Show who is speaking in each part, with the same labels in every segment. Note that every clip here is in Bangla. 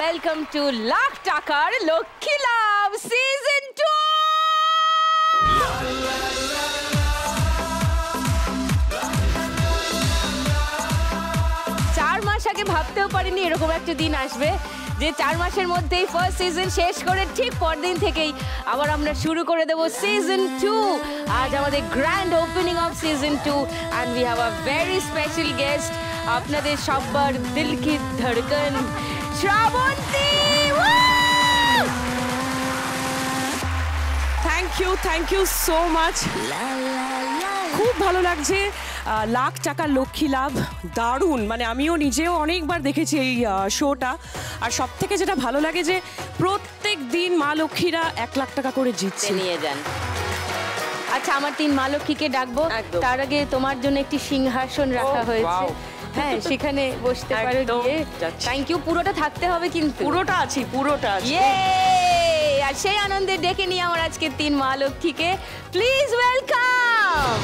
Speaker 1: welcome to লাখ টাকার লক্ষ্মী লাভ সিজন 2। 4 মাস আগে ভাবতেও পারিনি এরকম একটা দিন আসবে যে 4 মাসের মধ্যেই ফার্স্ট সিজন শেষ করে ঠিক পরদিন থেকেই আবার আমরা শুরু করে দেব সিজন 2। আজ আমাদের grand opening off season 2 and we have a very special guest, আপনাদের সবার দিল কি ধড়কন Srabanti.
Speaker 2: Thank you so much. খুব ভালো লাগছে। লাখ টাকা লক্ষ্মী লাভ দারুণ, মানে আমিও নিজেও অনেকবার দেখেছি এই শোটা। আর সব থেকে যেটা ভালো লাগে যে প্রত্যেক দিন মা লক্ষ্মীরা 1 লাখ টাকা করে জিতছে
Speaker 1: নিয়ে যান। আচ্ছা, আমার 3 মা লক্ষ্মীকে ডাকবো, তার আগে তোমার জন্য একটি সিংহাসন রাখা হয়েছে। হ্যাঁ, সেখানে বসতে পারো গিয়ে। Thank you. পুরোটা থাকতে হবে কিন্তু।
Speaker 2: পুরোটা আছি।
Speaker 1: আর সেই আনন্দে ডেকে নিয়ে আমার আজকে 3 মা লক্ষ্মীকে প্লিজ ওয়েলকাম।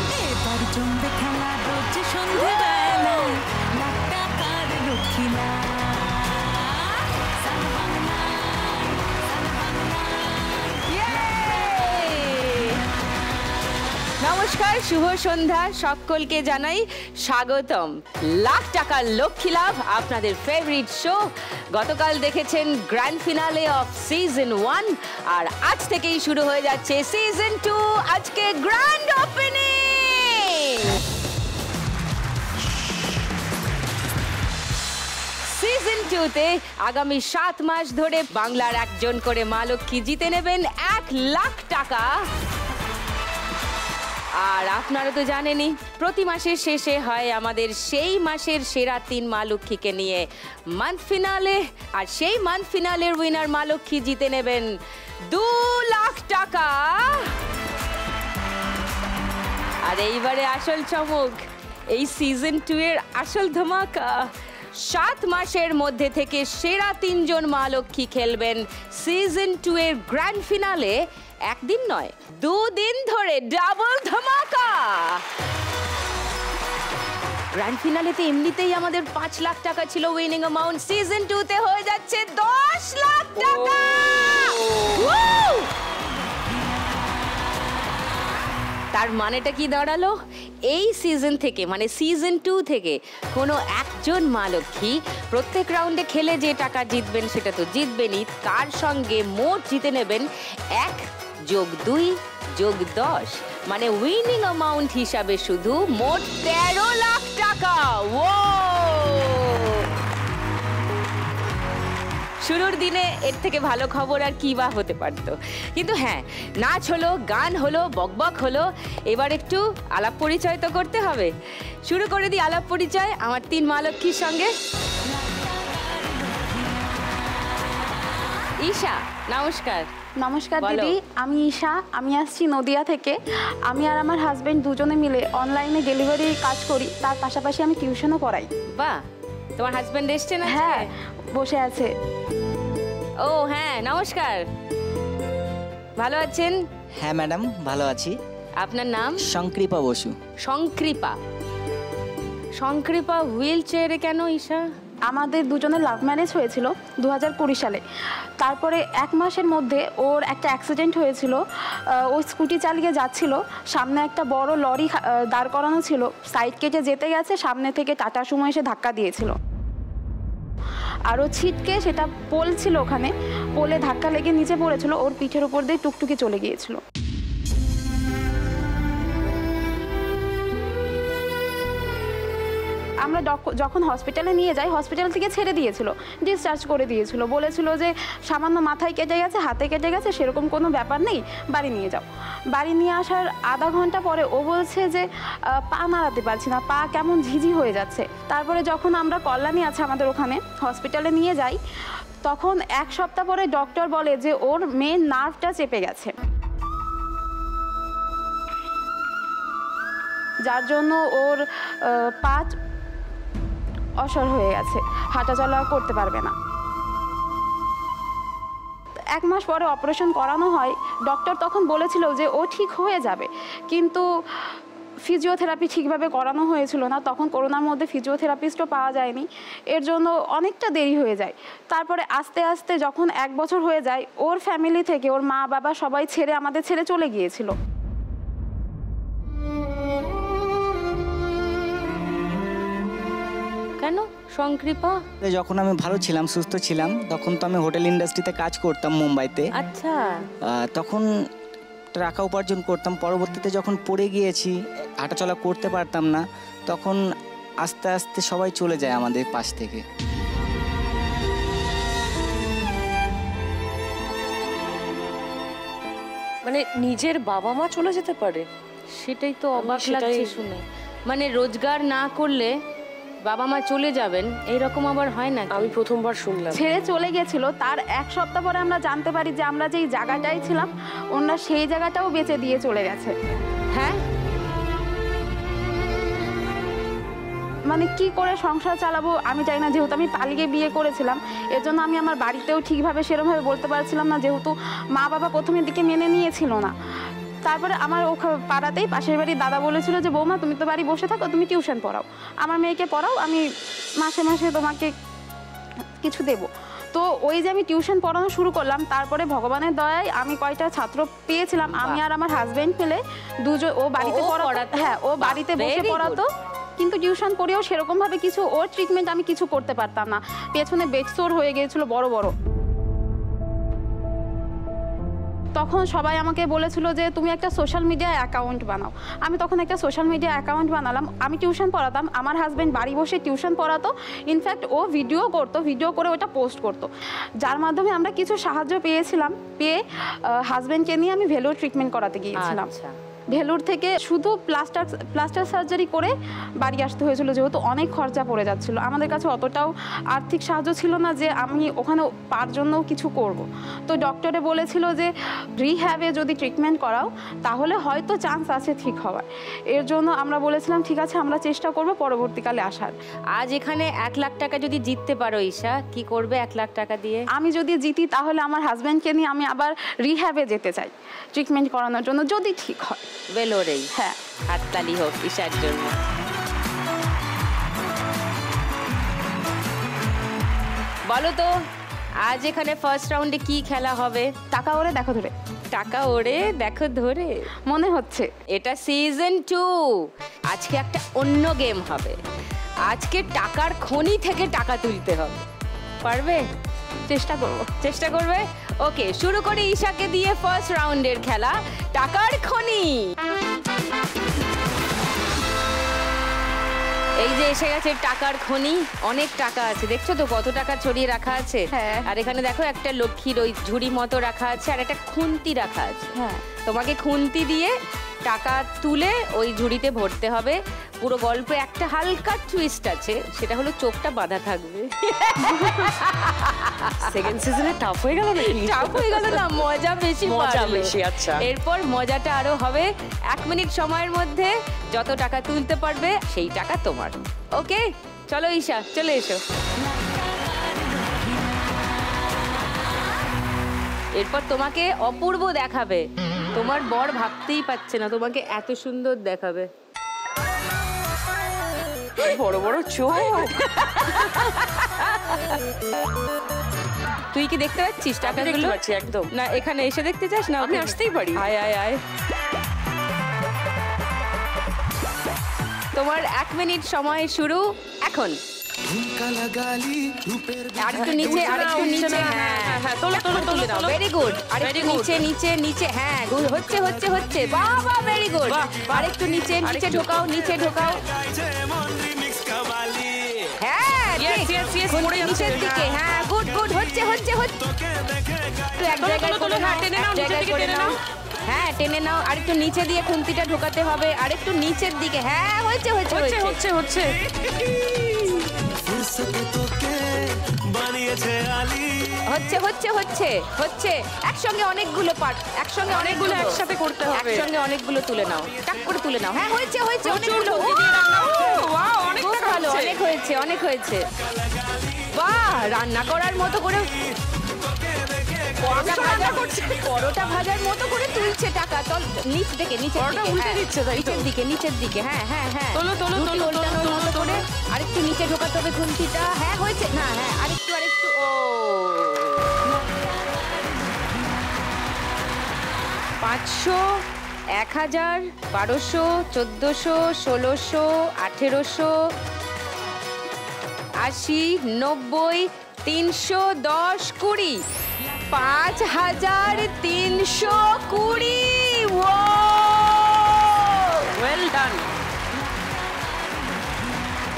Speaker 1: নমস্কার, শুভ সন্ধ্যা, সকলকে জানাই স্বাগতম। লাখ টাকার লক্ষ্মী লাভ আপনাদের ফেভারিট শো। গতকাল দেখেছেন গ্র্যান্ড ফিনালে অফ সিজন 1 আর আজ থেকেই শুরু হয়ে যাচ্ছে সিজন 2। আজকে গ্র্যান্ড ওপেনিং। সিজন 2-তে আগামী 7 মাস ধরে বাংলার একজন করে মা লক্ষ্মী জিতে নেবেন 1 লাখ টাকা। আর আপনারা তো জানেনই, প্রতি মাসের শেষে হয় আমাদের সেই মাসের সেরা 3 মা লক্ষ্মীকে নিয়ে মান্থ ফিনালে। আর সেই মান্থ ফিনালের উইনার মা লক্ষ্মী জিতে নেবেন 2 লাখ টাকা। আর এইবারে আসল চমক, এই সিজন 2 এর আসল ধামাকা। 7 মাসের মধ্যে থেকে সেরা 3 জন মা লক্ষ্মী খেলবেন সিজন 2 এর গ্র্যান্ড ফিনালে। একদিন নয়, 2 দিন ধরে ডাবল ধামাকা। গ্র্যান্ড ফিনালেতে এমনিতেই আমাদের 5 লাখ টাকা ছিল উইনিং অ্যামাউন্ট, সিজন 2-তে হয়ে যাচ্ছে 10 লাখ টাকা। তার মানেটা কি দাঁড়ালো? এই সিজন থেকে, মানে সিজন 2 থেকে কোনো একজন মা লক্ষ্মী প্রত্যেক রাউন্ডে খেলে যে টাকা জিতবেন সেটা তো জিতবেনই, তার সঙ্গে মোট জিতে নেবেন 1 যোগ 2 যোগ 10, মানে উইনিং অ্যামাউন্ট হিসাবে শুধু মোট 13 লাখ টাকা। শুরুর দিনে এর থেকে ভালো খবর আর কি বা হতে পারতো। কিন্তু হ্যাঁ, নাচ হলো, গান হলো, বকবক হলো, এবার একটু আলাপ পরিচয় তো করতে হবে। শুরু করে দিই আলাপ পরিচয় আমার 3 মা লক্ষ্মীর সঙ্গে। ঈশা, নমস্কার।
Speaker 3: নমস্কার দিদি, আমি ঈশা, আমি আসছি নদিয়া থেকে। আমি আর আমার হাজবেন্ড দুজনে মিলে অনলাইনে ডেলিভারি কাজ করি, তার পাশাপাশি আমি টিউশনও পড়াই।
Speaker 1: বাহ, তোমার হাজবেন্ড এসছে না?
Speaker 3: হ্যাঁ, বসে আছে।
Speaker 1: ও হ্যাঁ, নমস্কার। ভালো আছেন?
Speaker 4: হ্যাঁ ম্যাডাম, ভালো আছি।
Speaker 1: আপনার নাম?
Speaker 4: সংকৃপা বসু।
Speaker 1: সংকৃপা হুইল চেয়ারে কেন ঈশা?
Speaker 3: আমাদের দুজনের লাভ ম্যারেজ হয়েছিল 2020 সালে। তারপরে 1 মাসের মধ্যে ওর একটা অ্যাক্সিডেন্ট হয়েছিল। ও স্কুটি চালিয়ে যাচ্ছিল, সামনে একটা বড় লরি দাঁড় করানো ছিল, সাইড কেটে যেতে গেছে, সামনে থেকে টাটা সুমো এসে ধাক্কা দিয়েছিল। আর ও ছিটকে, সেটা পোল ছিল, ওখানে পোলে ধাক্কা লেগে নিচে পড়েছিল, ওর পিঠের উপর দিয়ে টুকটুকি চলে গিয়েছিল। আমরা যখন হসপিটালে নিয়ে যাই, হসপিটাল থেকে ছেড়ে দিয়েছিল, ডিসচার্জ করে দিয়েছিল, বলেছিল যে সামান্য মাথায় কেটে গেছে, হাতে কেটে গেছে, সেরকম কোনো ব্যাপার নেই, বাড়ি নিয়ে যাও। বাড়ি নিয়ে আসার আধা ঘন্টা পরে ও বলছে যে পা নাড়াতে পারছি না, পা কেমন ঝিঝি হয়ে যাচ্ছে। তারপরে যখন আমরা কল্যাণী আছে আমাদের ওখানে, হসপিটালে নিয়ে যাই, তখন 1 সপ্তাহ পরে ডক্টর বলে যে ওর মেন নার্ভটা চেপে গেছে, যার জন্য ওর পা অসর হয়ে গেছে, হাঁটাচলা করতে পারবে না। 1 মাস পরে অপারেশন করানো হয়। ডক্টর তখন বলেছিল যে ও ঠিক হয়ে যাবে, কিন্তু ফিজিওথেরাপি ঠিকভাবে করানো হয়েছিল না, তখন করোনার মধ্যে ফিজিওথেরাপিস্টও পাওয়া যায়নি, এর জন্য অনেকটা দেরি হয়ে যায়। তারপরে আস্তে আস্তে যখন 1 বছর হয়ে যায়, ওর ফ্যামিলি থেকে ওর মা বাবা সবাই আমাদের ছেড়ে চলে গিয়েছিল।
Speaker 1: কেন সংকৃপা?
Speaker 4: যখন আমি ভালো ছিলাম, সুস্থ ছিলাম, তখন তো আমি হোটেল ইন্ডাস্ট্রিতে কাজ করতাম মুম্বাইতে।
Speaker 1: আচ্ছা।
Speaker 4: তখন টাকা উপার্জন করতাম। পরবর্তীতে যখন পড়ে গিয়েছি, হাঁটাচলা করতে পারতাম না, তখন আস্তে আস্তে সবাই চলে যায় আমাদের পাশ থেকে।
Speaker 2: মানে নিজের বাবা মা চলে যেতে পারে?
Speaker 1: সেটাই তো অবাক
Speaker 2: সেটাই-
Speaker 1: লাগছে শুনে। মানে রোজগার না করলে বাবা মা চলে যাবেন, এইরকম আবার হয় না?
Speaker 2: আমি প্রথমবার শুনলাম।
Speaker 3: ছেড়ে চলে গেছিল, তার 1 সপ্তাহ পরে আমরা জানতে পারি যে আমরা যেই জায়গাটায় ছিলাম ওনারা সেই জায়গাটাও বেচে দিয়ে চলে গেছে।
Speaker 1: হ্যাঁ,
Speaker 3: মানে কি করে সংসার চালাবো আমি জানি না, যেহেতু আমি পালিয়ে বিয়ে করেছিলাম, এর জন্য আমি আমার বাড়িতেও ঠিকভাবে সেরকমভাবে বলতে পারছিলাম না, যেহেতু মা বাবা প্রথমের দিকে মেনে নিয়েছিল না। তারপরে আমার পাড়াতেই পাশের বাড়ির দাদা বলেছিল যে বৌমা তুমি তো বাড়ি বসে থাকো, তুমি টিউশন পড়াও, আমার মেয়েকে পড়াও, আমি মাসে মাসে তোমাকে কিছু দেবো। তো ওই যে আমি টিউশন পড়ানো শুরু করলাম, তারপরে ভগবানের দয়ায় আমি কয়টা ছাত্র পেয়েছিলাম, আমি আর আমার হাজবেন্ড মিলে দুজন, ও বাড়িতে পড়াতো, হ্যাঁ ও বাড়িতে বসে পড়াতো, কিন্তু টিউশন পড়েও সেরকম ভাবে কিছু ওর ট্রিটমেন্ট আমি কিছু করতে পারতাম না, পেছনে বেডসোর হয়ে গিয়েছিল বড় বড়। তখন সবাই আমাকে বলেছিল যে তুমি একটা সোশ্যাল মিডিয়া অ্যাকাউন্ট বানাও। আমি তখন একটা সোশ্যাল মিডিয়া অ্যাকাউন্ট বানালাম, আমি টিউশন পড়াতাম, আমার হাজব্যান্ড বাড়ি বসে টিউশন পড়াতো, ইনফ্যাক্ট ও ভিডিও করতো, ভিডিও করে ওটা পোস্ট করতো, যার মাধ্যমে আমরা কিছু সাহায্য পেয়ে হাজব্যান্ডকে নিয়ে আমি ভেলোর ট্রিটমেন্ট করাতে গিয়েছিলাম।
Speaker 1: আচ্ছা।
Speaker 3: ভেলোর থেকে শুধু প্লাস্টার সার্জারি করে বাড়ি আসতে হয়েছিল, যেহেতু অনেক খরচা পড়ে যাচ্ছিল, আমাদের কাছে অতটাও আর্থিক সাহায্য ছিল না যে আমি ওখানে পার জন্যও কিছু করব। তো ডক্টরে বলেছিল যে রিহ্যাবে যদি ট্রিটমেন্ট করাও তাহলে হয়তো চান্স আছে ঠিক হওয়ার। এর জন্য আমরা বলেছিলাম ঠিক আছে, আমরা চেষ্টা করব পরবর্তীকালে আসার।
Speaker 1: আজ এখানে 1 লাখ টাকা যদি জিততে পারো ঈশা, কি করবে 1 লাখ টাকা দিয়ে?
Speaker 3: আমি যদি জিতি তাহলে আমার হাজব্যান্ডকে নিয়ে আমি আবার রিহ্যাবে যেতে চাই ট্রিটমেন্ট করানোর জন্য, যদি ঠিক হয়।
Speaker 1: বেলোরেই।
Speaker 3: হ্যাঁ,
Speaker 1: হাততালি হোক ঈশার জন্য। বলো তো আজ এখানে ফার্স্ট রাউন্ডে কি খেলা হবে?
Speaker 3: টাকা ওরে দেখো ধরে।
Speaker 1: টাকা ওড়ে দেখো ধরে
Speaker 3: মনে হচ্ছে
Speaker 1: এটা সিজন 2। আজকে একটা অন্য গেম হবে। আজকে টাকার খনি থেকে টাকা তুলতে হবে। পারবে?
Speaker 3: চেষ্টা করব।
Speaker 1: চেষ্টা করবে? ওকে, শুরু করি ঈশাকে দিয়ে ফার্স্ট রাউন্ডের খেলা টাকার খনি। এই যে এসে গেছে টাকার খনি, অনেক টাকা আছে, দেখছো তো কত টাকা ছড়িয়ে রাখা আছে।
Speaker 3: হ্যাঁ।
Speaker 1: আর এখানে দেখো একটা লক্ষ্মীর ওই ঝুড়ি মতো রাখা আছে, আর একটা খুন্তি রাখা আছে।
Speaker 3: হ্যাঁ,
Speaker 1: তোমাকে খুন্তি দিয়ে টাকা তুলে ওই ঝুড়িতে ভরতে হবে। পুরো গল্পে একটা হালকা টুইস্ট আছে, সেটা হলো চোখটা বাঁধা থাকবে।
Speaker 2: সেকেন্ড সিজনে টাফ হয়ে গেল নাকি?
Speaker 1: টাফ হয়ে গেল না, মজা বেশি
Speaker 2: মজা
Speaker 1: বাড়বে।
Speaker 2: বেশি, আচ্ছা।
Speaker 1: এরপর মজাটা আরো হবে। 1 মিনিট সময়ের মধ্যে যত টাকা তুলতে পারবে সেই টাকা তোমার। ওকে, চলো ঈশা, চলে এসো। এরপর তোমাকে অপূর্ব দেখাবে, তোমার বর ভাবতেই পারছে না তোমাকে এত সুন্দর দেখাবে।
Speaker 2: বড় বড় চোখ।
Speaker 1: তুই কি দেখতে পাচ্ছিস
Speaker 2: দেখতে
Speaker 1: টাকাগুলো?
Speaker 2: পাচ্ছি একদম।
Speaker 1: না এখানে এসে দেখতে চাস না?
Speaker 2: আমি আসতেই পারি।
Speaker 1: আয় আয় আয়। তোমার 1 মিনিট সময় শুরু এখন। আরেকটু নিচে, আরেকটু নিচে।
Speaker 2: হ্যাঁ, তোলো তোলো তোলো
Speaker 1: তুলে নাও, ভেরি গুড। আরেকটু নিচে নিচে নিচে, হ্যাঁ হচ্ছে হচ্ছে হচ্ছে, বাবা ভেরি গুড। আরেকটু নিচে নিচে ঢোকাও, নিচে ঢোকাও। হ্যাঁ ঠিক, খুন্তি নিচের দিকে, হ্যাঁ গুড গুড, হচ্ছে হচ্ছে হচ্ছে। একটু এক জায়গায় করে নাও, এক জায়গায় করে নাও। হ্যাঁ টেনে নাও, আরেকটু নিচে দিয়ে খুন্তিটা ঢোকাতে হবে, আরেকটু নিচের দিকে। হ্যাঁ হচ্ছে হচ্ছে
Speaker 2: হচ্ছে
Speaker 1: হচ্ছে
Speaker 2: হচ্ছে হচ্ছে।
Speaker 1: হচ্ছে হচ্ছে হচ্ছে হচ্ছে। একসঙ্গে অনেকগুলো পার্ট, একসঙ্গে অনেকগুলো
Speaker 2: একসাথে করতে হবে।
Speaker 1: একসঙ্গে অনেকগুলো তুলে নাও, টাক করে তুলে নাও। হ্যাঁ হয়েছে হয়েছে, অনেকগুলো।
Speaker 2: ওয়াও, অনেক
Speaker 1: খুব
Speaker 2: টাকা
Speaker 1: ভালো,
Speaker 2: হচ্ছে।
Speaker 1: অনেক হয়েছে অনেক হয়েছে। বাহ, রান্না করার মতো করে পরোটা ভাজার মতো করে তুলছে টাকা। চল নিচ থেকে, নিচের
Speaker 2: পরোটা
Speaker 1: দিকে,
Speaker 2: উল্টে
Speaker 1: হ্যাঁ,
Speaker 2: দিচ্ছে, তাই তো?
Speaker 1: নিচের দিকে, নিচের দিকে, হ্যাঁ হ্যাঁ হ্যাঁ।
Speaker 2: তোলো, তোলো,
Speaker 1: রুটি
Speaker 2: তোলো,
Speaker 1: উল্টানোর
Speaker 2: তোলো,
Speaker 1: মতো
Speaker 2: তোলো।
Speaker 1: করে আরেকটু নিচে ঢোকাতে হবে খুন্তিটা। হ্যাঁ হয়েছে, না হ্যাঁ আরেকটু আরেকটু। ও 500, 1000, 1200, 1400, 1600, 1800, 80, 90, 310, 20, 5320।
Speaker 2: Well done.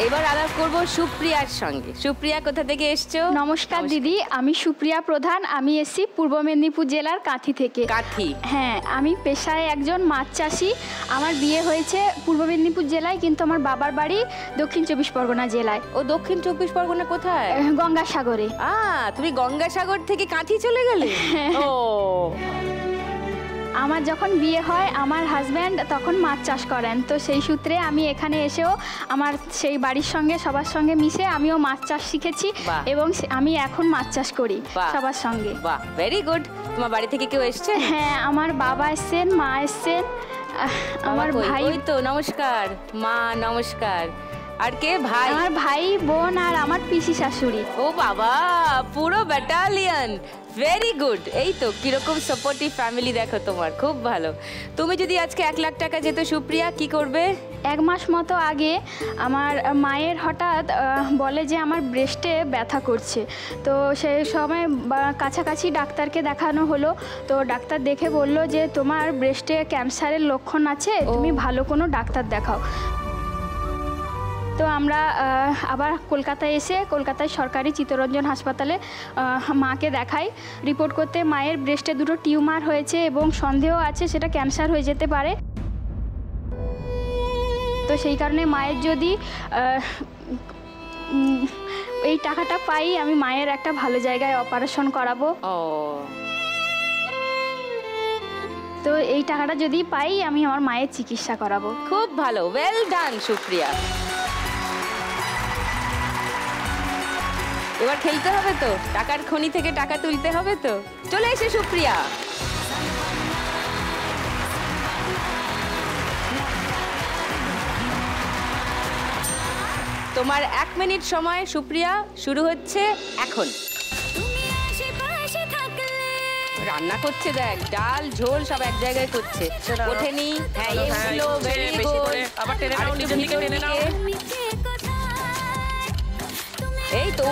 Speaker 1: এবার আলাপ করব সুপ্রিয়ার সঙ্গে। সুপ্রিয়া কোথা থেকে এসছো?
Speaker 5: নমস্কার দিদি, আমি সুপ্রিয়া প্রধান। আমি এসেছি পূর্ব মেদিনীপুর জেলার কাঁথি থেকে।
Speaker 1: কাঁথি?
Speaker 5: হ্যাঁ, আমি পেশায় একজন মাছ চাষি। আমার বিয়ে হয়েছে পূর্ব মেদিনীপুর জেলায়, কিন্তু আমার বাবার বাড়ি দক্ষিণ 24 পরগনা জেলায়।
Speaker 1: ও দক্ষিণ 24 পরগনা কোথায়?
Speaker 5: গঙ্গাসাগরে।
Speaker 1: তুমি গঙ্গাসাগর থেকে কাঁথি চলে গেলে? ও
Speaker 5: আমার যখন বিয়ে হয় আমার হাজব্যান্ড তখন মাছ চাষ করেন, তো সেই সূত্রে আমি এখানে এসেও আমার সেই বাড়ির সঙ্গে সবার সঙ্গে মিশে আমিও মাছ চাষ শিখেছি
Speaker 1: বাহ।
Speaker 5: এবং আমি এখন মাছ চাষ করি
Speaker 1: বাহ।
Speaker 5: সবার সঙ্গে।
Speaker 1: বাহ, ভেরি গুড। তোমার বাড়ি থেকে কেউ এসছে?
Speaker 5: হ্যাঁ, আমার বাবা এসছেন, মা এসছেন, আমার
Speaker 1: বাবা কই?
Speaker 5: ভাই।
Speaker 1: ওই তো, নমস্কার মা, নমস্কার। আর কে? ভাই?
Speaker 5: আমার ভাই, বোন আর আমার পিসি শাশুড়ি।
Speaker 1: ও বাবা, পুরো ব্যাটালিয়ন। Very good. এই তো কিরকম সাপোর্টিভ ফ্যামিলি দেখো তোমার, খুব ভালো। তুমি যদি আজকে 1 লাখ টাকা যেত সুপ্রিয়া, কি করবে?
Speaker 5: 1 মাস মতো আগে আমার মায়ের হঠাৎ বলে যে আমার ব্রেস্টে ব্যথা করছে। তো সেই সময় কাছাকাছি ডাক্তারকে দেখানো হলো। তো ডাক্তার দেখে বলল যে তোমার ব্রেস্টে ক্যান্সারের লক্ষণ আছে, তুমি ভালো কোনো ডাক্তার দেখাও। তো আমরা আবার কলকাতায় এসে কলকাতায় সরকারি চিত্তরঞ্জন হাসপাতালে মাকে দেখাই। রিপোর্ট করতে মায়ের ব্রেস্টে 2টো টিউমার হয়েছে এবং সন্দেহ আছে সেটা ক্যান্সার হয়ে যেতে পারে। তো সেই কারণে মায়ের যদি এই টাকাটা পাই, আমি মায়ের একটা ভালো জায়গায় অপারেশন করাবো।
Speaker 1: ও
Speaker 5: তো এই টাকাটা যদি পাই আমি আমার মায়ের চিকিৎসা করাবো।
Speaker 1: খুব ভালো, ওয়েল ডান সুপ্রিয়া। এবার খেলতে হবে তো, টাকার খনি থেকে টাকা তুলতে হবে তো। চলে এসে সুপ্রিয়া। তোমার 1 মিনিট সময় সুপ্রিয়া, শুরু হচ্ছে এখন। রান্না করছে, দেখ ডাল ঝোল সব এক জায়গায় করছে। ওঠেনি, হ্যাঁ এগুলো ভেরি গুড।
Speaker 2: আবার টেনে নাও, নিচের দিকে টেনে নাও।
Speaker 1: এই তো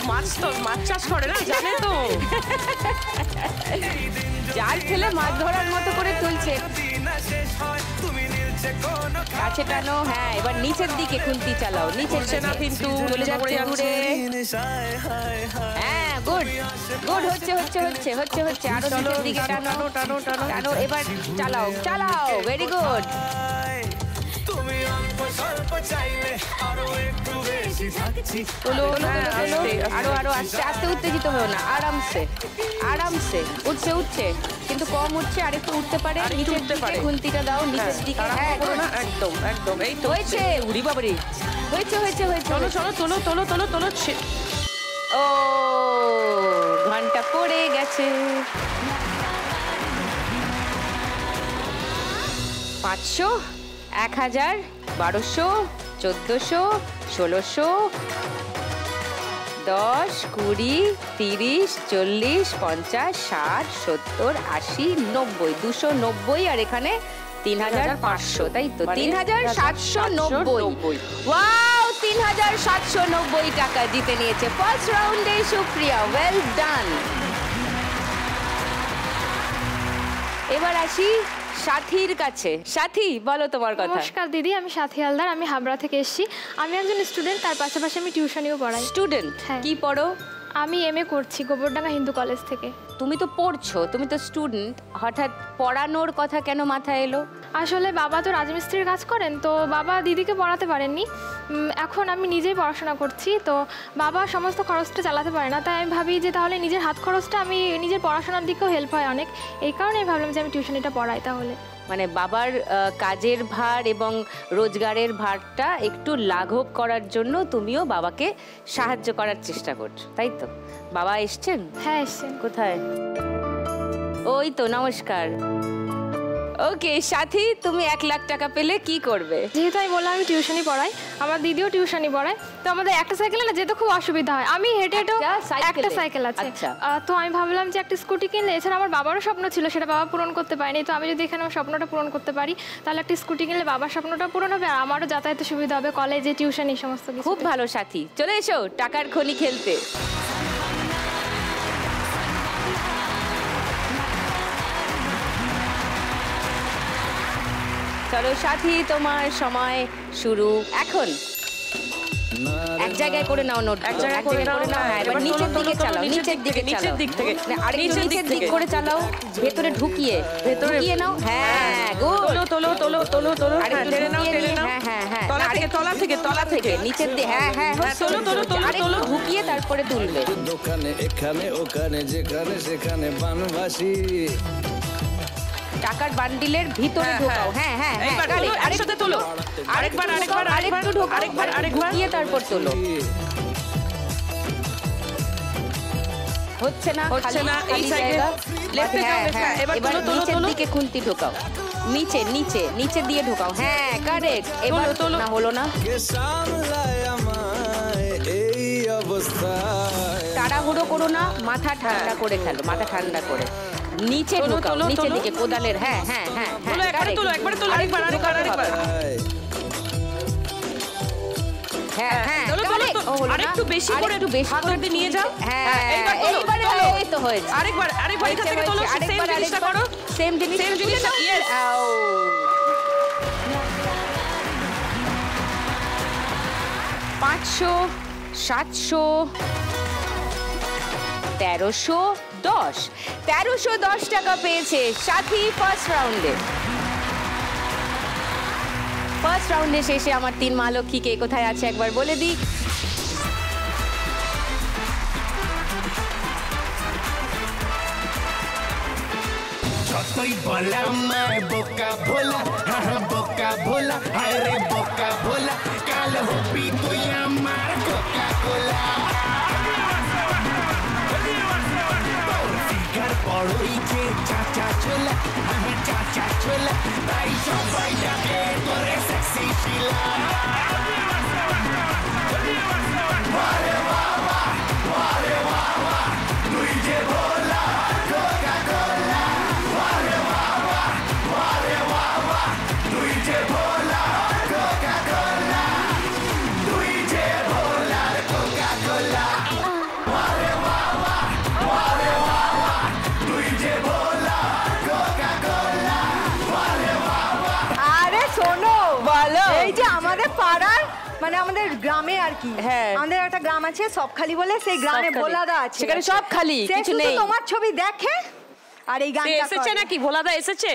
Speaker 2: মাছ তো মাছ চাষ করে না, জানে তো।
Speaker 1: জাল ফেলে মাছ ধরার মতো করে তুলছে। কাছে টানো, হ্যাঁ এবার নিচের দিকে খুন্তি চালাও, নিচের
Speaker 2: না কিন্তু
Speaker 1: চলে যাচ্ছে দূরে। হ্যাঁ গুড গুড, হচ্ছে হচ্ছে হচ্ছে হচ্ছে হচ্ছে। আরো নিচের দিকে টানো টানো টানো টানো, এবার চালাও চালাও, ভেরি গুড। আরো আরো আস্তে আস্তে, উত্তেজিত হও না, আরামসে আরামসে। উঠছে উঠছে, কিন্তু কম উঠছে, আর একটু উঠতে পারে। নিচের দিকে খুন্তিটা দাও, নিচের দিকে। হ্যাঁ
Speaker 2: একদম একদম, এই তো
Speaker 1: হয়েছে। উড়ি বাবারি, হয়েছে হয়েছে হয়েছে।
Speaker 2: চলো চলো, তোলো তোলো তোলো তোলো।
Speaker 1: ও ঘন্টা পড়ে গেছে। 500, 1000, 1200, 1400, 1600, 10, 20, 30, 40, 50, 60, 70, 80, 90, 290, আর এখানে 3500, তাই তো? 3790। ওয়াও, 3790 টাকা জিতে নিয়েছে ফার্স্ট রাউন্ডে সুপ্রিয়া, ওয়েল ডান। এবার আসি সাথীর কাছে। সাথী, বলো তোমার কথা।
Speaker 6: নমস্কার দিদি, আমি সাথী হালদার, আমি হাবড়া থেকে এসেছি। আমি একজন স্টুডেন্ট, তার পাশাপাশি আমি টিউশনিও পড়াই।
Speaker 1: স্টুডেন্ট?
Speaker 6: হ্যাঁ।
Speaker 1: কি পড়ো?
Speaker 6: আমি এমএ করছি গোবরডাঙ্গা হিন্দু কলেজ থেকে।
Speaker 1: তুমি তো পড়ছো, তুমি তো স্টুডেন্ট, হঠাৎ পড়ানোর কথা কেন মাথায় এলো?
Speaker 6: আসলে বাবা তো রাজমিস্ত্রির কাজ করেন, তো বাবা দিদিকে পড়াতে পারেননি। এখন আমি নিজেই পড়াশোনা করছি, তো বাবা সমস্ত খরচটা চালাতে পারে না, তাই আমি ভাবি যে তাহলে নিজের হাত খরচটা আমি নিজের পড়াশোনার দিকেও হেল্প হয় অনেক, এই কারণে ভাবলাম যে আমি টিউশনিটা পড়াই। তাহলে
Speaker 1: মানে বাবার কাজের ভার এবং রোজগারের ভারটা একটু লাঘব করার জন্য তুমিও বাবাকে সাহায্য করার চেষ্টা করছো, তাই তো? বাবা এসছেন?
Speaker 6: হ্যাঁ এসছেন।
Speaker 1: কোথায়? ওই তো, নমস্কার। ওকে সাথী, তুমি 1 লাখ টাকা পেলে কি করবে?
Speaker 6: যেহেতু আমি বললাম আমি টিউশনি পড়াই, আমার দিদিও টিউশনি পড়ায়, তো আমাদের একটা সাইকেলে না যেতে খুব অসুবিধা হয়, আমি হেঁটে হেঁটেও একটা সাইকেল আছে, তো আমি ভাবলাম যে একটা স্কুটি কিনলে, এছাড়া আমার বাবারও স্বপ্ন ছিল, সেটা বাবা পূরণ করতে পারেনি, তো আমি যদি এখানে আমার স্বপ্নটা পূরণ করতে পারি তাহলে একটা স্কুটি কিনলে বাবার স্বপ্নটা পূরণ হবে আর আমারও যাতায়াতে সুবিধা হবে, কলেজে টিউশন এই সমস্ত কিছু।
Speaker 1: খুব ভালো সাথী, চলে এসো টাকার খনি খেলতে। চলো সাথী, তোমার সময় শুরু এখন। এক জায়গায় করে নাও নোট,
Speaker 2: এক জায়গায় করে নাও।
Speaker 1: হ্যাঁ, এবার নিচের দিকে চালাও, নিচের দিকে
Speaker 2: নিচের দিক থেকে,
Speaker 1: আরেকটু নিচের দিক করে চালাও, ভেতরে ঢুকিয়ে নাও। হ্যাঁ গুড,
Speaker 2: তোলো তোলো তোলো তোলো,
Speaker 1: আরেকটু
Speaker 2: টেনে নাও টেনে নাও,
Speaker 1: হ্যাঁ হ্যাঁ,
Speaker 2: তলা থেকে
Speaker 1: নিচের দিকে, হ্যাঁ
Speaker 2: তোলো তোলো তোলো তোলো,
Speaker 1: ঢুকিয়ে তারপরে তুলবে।
Speaker 7: দোকানে এখানে ওখানে যেখানে সেখানে বানবাসী,
Speaker 1: টাকার বান্ডিলের ভিতরে ঢোকাও। হ্যাঁ হ্যাঁ,
Speaker 2: আরেকসাথে তোলো, আরেকবার
Speaker 1: আরেকটু ঢোকাও, ঢুকিয়ে তারপর তোলো। হচ্ছে না
Speaker 2: এই সাইডে লেফটে যাও, এবার
Speaker 1: নিচের দিকে খুন্তি ঢোকাও, নিচে দিয়ে ঢোকাও। হ্যাঁ কারেক্ট, এবার তোলো। না হলো না,
Speaker 7: কে সামলায় আমায় এই অবস্থায়।
Speaker 1: তাড়াহুড়ো করো না, মাথা ঠান্ডা করে খেলো, মাথা ঠান্ডা করে নিচে ঢোকাও, নিচের দিকে কোদালের। হ্যাঁ হ্যাঁ হ্যাঁ,
Speaker 2: একবারে তোলো, আরেকবার
Speaker 1: হ্যাঁ হ্যাঁ,
Speaker 2: আরেকটু বেশি করে হাতে নিয়ে যাও।
Speaker 1: হ্যাঁ এইবারে এই তো হয়েছে।
Speaker 2: আরেকবার এখান থেকে তোলো, সেম জিনিসটা করো,
Speaker 1: সেম জিনিস। 500, 700, 1310, 1310 টাকা পেয়েছে সাথী ফার্স্ট রাউন্ডে। ফার্স্ট রাউন্ডে শেষে আমার 3 মা লক্ষ্মী কে কোথায় আছে একবার বলে দিই।
Speaker 8: যতই বলা আমার বোকা ভোলা, বোকা ভোলা, আরে বোকা ভোলা, কাল হবি তুই আমার কোকা কোলা। ফিগার বড়ই যে চাচা চোলা, আমার চাচা চোলা, তাই সবাই ডাকে করে সেক্সি শিলা। ওরে বাবা, ওরে বাবা, তুই যে ভোলা কোকা কোলা। ওরে বাবা, ওরে বাবা, তুই যে ভোলা কোকা কোলা, তুই যে ভোলা কোকা কোলা। ওরে বাবা, ওরে বাবা, তুই যে ভোলা কোকা কোলা। ওরে বাবা।
Speaker 9: আরে শোনো, বলো, এই যে আমাদের পাড়ার মানে আমাদের গ্রামে আর কি, আমাদের একটা গ্রাম আছে সবখালি বলে, সেই গ্রামে ভোলাদা আছে,
Speaker 1: সেখানে সব খালি, কিছু নেই।
Speaker 9: তোমার ছবি দেখে আর এই গানটা
Speaker 2: এসেছে নাকি? ভোলাদা এসেছে?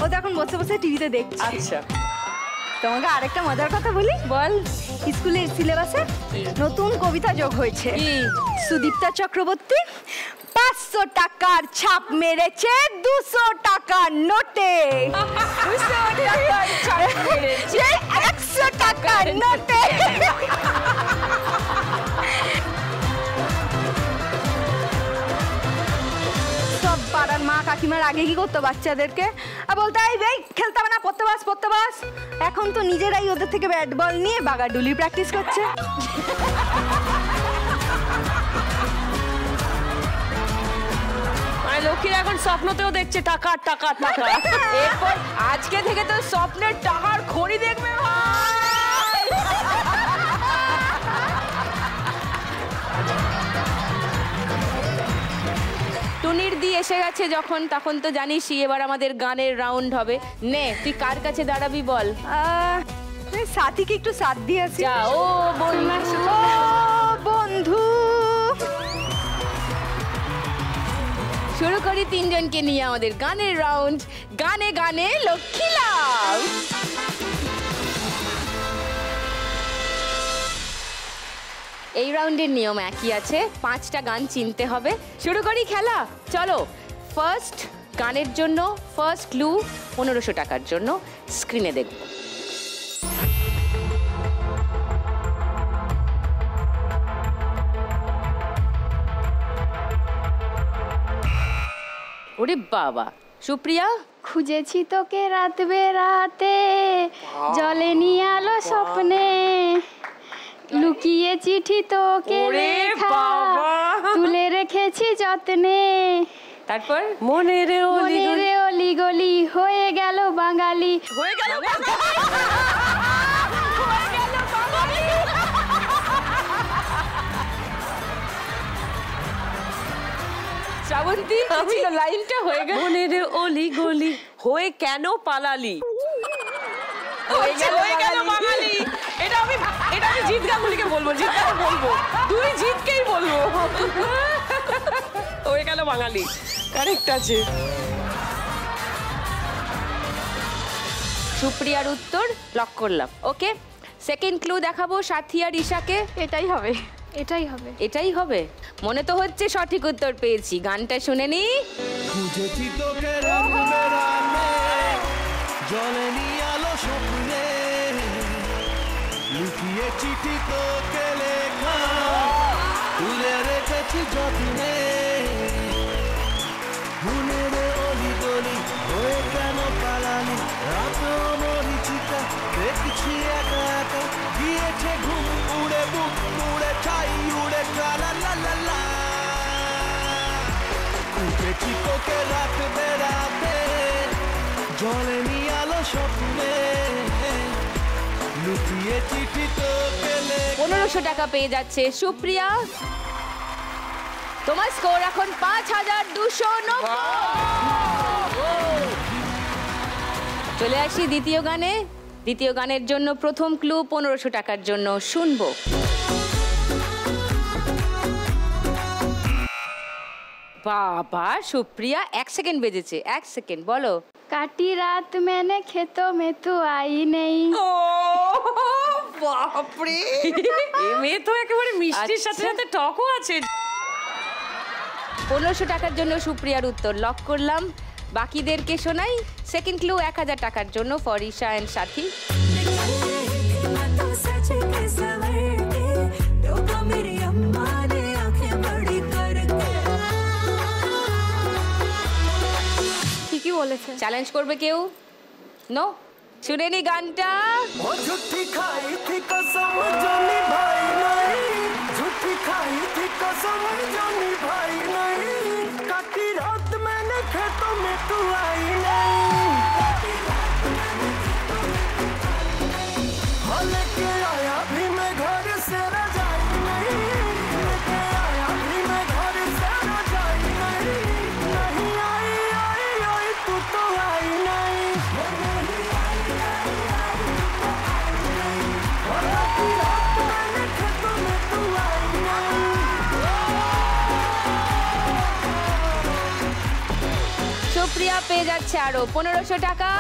Speaker 9: ও তো এখন বসে বসে টিভিতে দেখছে।
Speaker 2: আচ্ছা,
Speaker 9: তোমাকে আরেকটা মজার কথা বলি, বল। স্কুলের সিলেবাসে নতুন কবিতা যোগ হয়েছে। সুদীপ্তা চক্রবর্তী 500 টাকার ছাপ মেরেছে 200 টাকার নোটে, 200 টাকার ছাপ মেরেছে 100 টাকার নোটে। সব পাড়ার মা কাকিমার আগে কি করতো বাচ্চাদেরকে, আর বলতো এই খেলতে হবে না, পড়তে বাস। এখন তো নিজেরাই ওদের থেকে ব্যাট বল নিয়ে বাগাডুলি প্র্যাকটিস করছে।
Speaker 2: লক্ষ্মী এখন স্বপ্নতেও দেখছে টাকা টাকা টাকা।
Speaker 1: এরপর আজকে থেকে তো স্বপ্নের টাকার খনি দেখবে। টুনির দি এসে গেছে যখন, তখন তো জানিসই এবার আমাদের গানের রাউন্ড হবে। নে, তুই কার কাছে দাঁড়াবি বল?
Speaker 9: সাথীকে একটু সাথ দিয়ে আসি।
Speaker 1: ও
Speaker 9: বন্ধু,
Speaker 1: শুরু করি 3 জনকে নিয়ে আমাদের গানের রাউন্ড। গানে গানে লক্ষ্মী লাভ।
Speaker 2: ওয়েলকাম।
Speaker 1: এই রাউন্ডের নিয়ম একই আছে, 5টা গান চিনতে হবে। শুরু করি খেলা, চলো। ফার্স্ট গানের জন্য ফার্স্ট ক্লু 1500 টাকার জন্য, স্ক্রিনে দেখব। ওরে বাবা, সুপ্রিয়া।
Speaker 5: খুঁজেছি তোকে রাত বেরাতে, জলেনি আলো স্বপ্নে, লুকিয়ে চিঠি তোকে লেখা, তুলে রেখেছি যত্নে।
Speaker 1: তারপর
Speaker 2: মনের
Speaker 5: অলি গলি, হয়ে গেল বাঙালি,
Speaker 2: হয়ে গেল
Speaker 1: শ্রাবন্তী, লাইনটা হয়ে গেল।
Speaker 2: মনের অলি গলি, হয়ে কেন পালালি, হয়ে গেল বাঙালি। এটা আমি জিৎ গাঙ্গুলিকে বলবো, তুই জিৎকেই বলবো। হয়ে গেল বাঙালি, কারেক্ট আছে।
Speaker 1: সুপ্রিয়ার উত্তর লক করলাম। ওকে, সেকেন্ড ক্লু দেখাবো সাথী আর ঈশাকে।
Speaker 3: এটাই হবে।
Speaker 1: এটাই হবে মনে তো হচ্ছে। সঠিক উত্তর পেয়েছি, গানটা শুনে নি।
Speaker 7: খুঁজেছি তোকে রাত বেরাতে, জলেনি আলো স্বপ্নে, লুকিয়ে চিঠি তোকে লেখা, তুলে রেখেছি যত্নে। মনের অলি গলি, হয়ে কেন পালালি, রাত মরিচিকা, দেখছি একা একা, গিয়েছে ঘুম, উড়ে বুক, উড়ে ছাই, উড়ে লা লা লা লা। খুঁজেছি তোকে রাত বেরাতে, জলেনি আলো স্বপ্নে, লুকিয়ে চিঠি তোকে লেখা।
Speaker 1: 1500 টাকা পেয়ে যাচ্ছে সুপ্রিয়া। তোমার স্কোর এখন 5290। চলে আসি দ্বিতীয় গানে। দ্বিতীয় গানের জন্য প্রথম ক্লু 1500 টাকার জন্য শুনবো। বাবা সুপ্রিয়া, 1 সেকেন্ড বেজেছে, 1 সেকেন্ড, বলো।
Speaker 5: কাটি রাত মেনে খেতো মে তু আই নেই।
Speaker 2: বাপরে, এই মেয়ে তো একেবারে মিষ্টির সাথে সাথে টকও আছে।
Speaker 1: 1500 টাকার জন্য সুপ্রিয়ার উত্তর লক করলাম। বাকিদেরকে শোনাই। সেকেন্ড ক্লু 1000 টাকার জন্য ফর ঈশা এন্ড সাথী।
Speaker 6: ঠিকই বলেছে।
Speaker 1: চ্যালেঞ্জ করবে কেউ? নো, শুনে নি গানটা।
Speaker 7: झूठी खाई थी कसम जो निभाई नहीं, झूठी खाई थी कसम जो निभाई नहीं, काटी रात मैंने खेतों में तू आई नहीं, लेके आया भी मैं घर से रजाई नहीं, लेके आया भी मैं घर से रजाई नहीं, नहीं आई आई आई तू तो आई नहीं।
Speaker 1: সুপ্রিয়া পেয়ে যাচ্ছে আরো 1500 টাকা।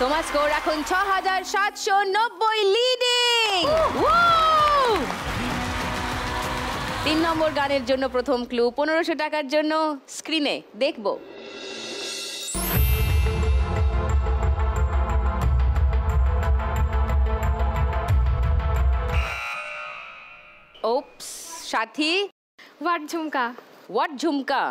Speaker 1: তোমার স্কোর এখন 6790, লিডিং। 3 নম্বর গানের জন্য প্রথম ক্লু 1500 টাকার জন্য, স্ক্রিনে দেখবো। ওপস, সাথী।
Speaker 6: What jhumka.
Speaker 1: What jhumka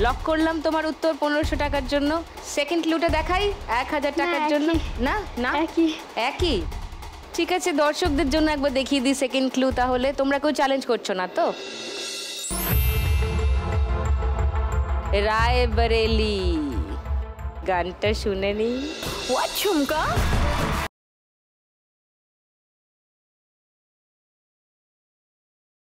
Speaker 1: lock করলাম তোমার উত্তর 1500 টাকার জন্য। সেকেন্ড ক্লুটা দেখাই 1000 টাকার জন্য। না না, একই। ঠিক আছে, দর্শকদের জন্য একবার দেখিয়ে দিই সেকেন্ড ক্লু। তাহলে তোমরা কেউ চ্যালেঞ্জ করছো না তো? রায় বরেলি, গানটা শুনে নি।
Speaker 9: হোয়াট ঝুমকা।